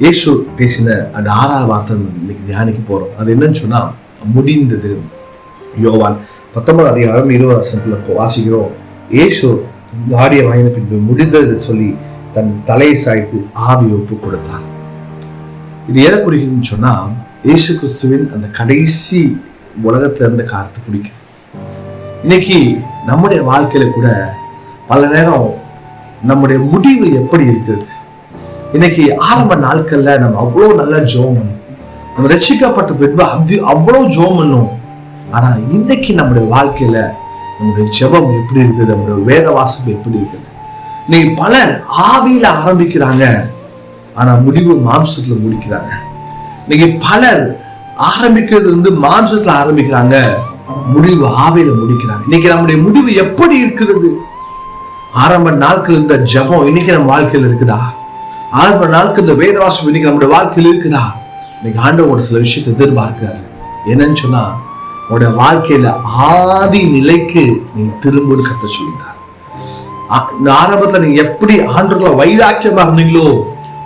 இயேசு பேசின அந்த 6வது வார்த்தை இன்னைக்கு தியானிக்க போறோம். அது என்னன்னு சொன்னா முடிந்தது. யோவான் 19 அதிகாரம் 20 வாசிக்கிறோம். இயேசு ஆடிய வாங்கின பின்பு முடிந்தது சொல்லி தன் தலையை சாய்த்து ஆவியை ஒப்பு கொடுத்தார். இது எதை குறிக்குதுன்னு சொன்னா இயேசு கிறிஸ்துவின் அந்த கடைசி உலகத்துல இருந்த காலத்தை குறிக்குது. இன்னைக்கு நம்முடைய வாழ்க்கையில கூட பல நேரம் நம்முடைய முடிவு எப்படி இருக்கிறது? இன்னைக்கு ஆரம்ப நாட்கள்ல நம்ம அவ்வளவு நல்லா ஜெபம் பண்ணோம், நம்ம ரட்சிக்கப்பட்ட பின்பு அவ்வளவு ஜெபம் பண்ணோம். ஆனா இன்னைக்கு நம்முடைய வாழ்க்கையில நம்முடைய ஜெபம் எப்படி இருக்குது? நம்முடைய வேத வாசகம் எப்படி இருக்குது? இன்னைக்கு பலர் ஆவியில ஆரம்பிக்கிறாங்க, ஆனா முடிவு மாம்சத்துல முடிக்கிறாங்க. இன்னைக்கு பலர் ஆரம்பிக்கிறது மாம்சத்துல ஆரம்பிக்கிறாங்க, முடிவு ஆவியில முடிக்கிறாங்க. இன்னைக்கு நம்முடைய முடிவு எப்படி இருக்கிறது? ஆரம்ப நாட்கள் இந்த ஜெபம் இன்னைக்கு நம்ம வாழ்க்கையில இருக்குதா? ஆரம்ப நாட்கள் இந்த வேதவாசம் இன்னைக்கு நம்முடைய வாழ்க்கையில் இருக்குதா? இன்னைக்கு ஆண்டவரோட சில விஷயத்தை எதிர்பார்க்கிறாரு. என்னன்னு சொன்னா உங்களுடைய வாழ்க்கையில ஆதி நிலைக்கு நீ திரும்புன்னு கத்த சொல்லிட்டார். ஆரம்பத்துல நீங்க எப்படி ஆண்டவர்களை வைராக்கியமா இருந்தீங்களோ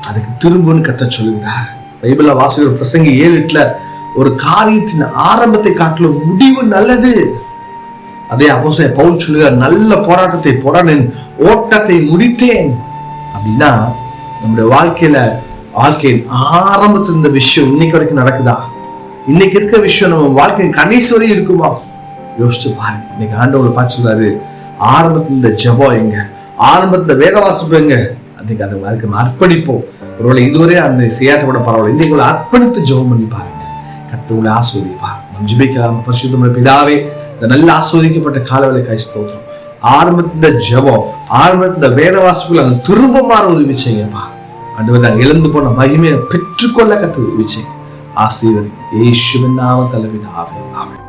அதுக்கு திரும்புன்னு கத்த சொல்லுகிறார். பைபிள்ல வாசிக்கிற பிரசங்கி 7:8 ஒரு காரியத்தின் ஆரம்பத்தை காட்டிலும் முடிவு நல்லது. அதே அப்போஸ்தலன் பவுல் சொல்லுகிறார், நல்ல போராட்டத்தை போராடினேன், ஓட்டத்தை முடித்தேன். அப்படின்னா நம்முடைய வாழ்க்கையின் ஆரம்பத்துல இருந்த விஷயம் இன்னைக்கு வரைக்கும் நடக்குதா? இன்னைக்கு இருக்க விஷயம் நம்ம வாழ்க்கை கடைசி வரையும் இருக்குமா? யோசிச்சு பாருங்க. இன்னைக்கு ஆண்டவரை பார்த்து சொல்றாரு, ஆரம்பத்துல இந்த ஜெபம் எங்க, ஆரம்பத்துல வேத வாசிப்பு எங்க, அதுக்கு அதை வாழ்க்கை அர்ப்பணிப்போம். ஒருவேளை இதுவரை அந்த செய்யாட்டப்பட பரவாயில்ல, இன்னைக்கு அர்ப்பணித்து ஜெபம் பண்ணி பாருங்க. கர்த்தர் ஆசீர்வதிப்பார். நம்ம ஜெபிக்கலாம். பரிசுத்தமுள்ள பிதாவே, இந்த நல்ல ஆஸ்வதிக்கப்பட்ட காலவேளைக்காய் ஸ்தோத்திரம். ஆரம்பத்துல ஜெபம், ஆரம்பத்துல வேத வாசிப்புகள் அங்க திரும்ப மாற உதவி செய்யப்பா. ஆண்டவரே, நாங்கள் இழந்து போன மகிமையை பெற்றுக்கொள்ள கர்த்தர் உதவி செய்யுங்க. ஆசீர்வதி. இயேசுவின் நாமத்தில் பிதாவே. ஆமென்.